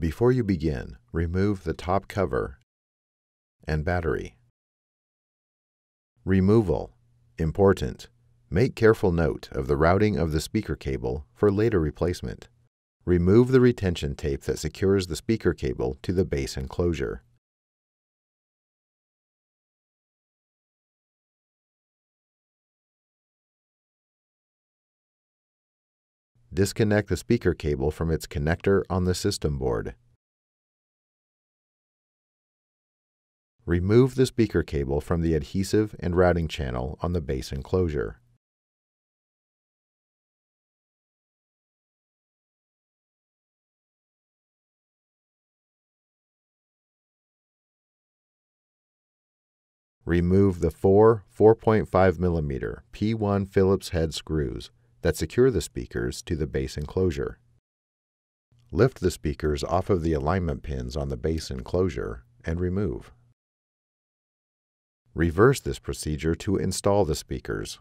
Before you begin, remove the top cover and battery. Removal. Important. Make careful note of the routing of the speaker cable for later replacement. Remove the retention tape that secures the speaker cable to the base enclosure. Disconnect the speaker cable from its connector on the system board. Remove the speaker cable from the adhesive and routing channel on the base enclosure. Remove the four 4.5 mm P1 Phillips head screws that secure the speakers to the base enclosure. Lift the speakers off of the alignment pins on the base enclosure and remove. Reverse this procedure to install the speakers.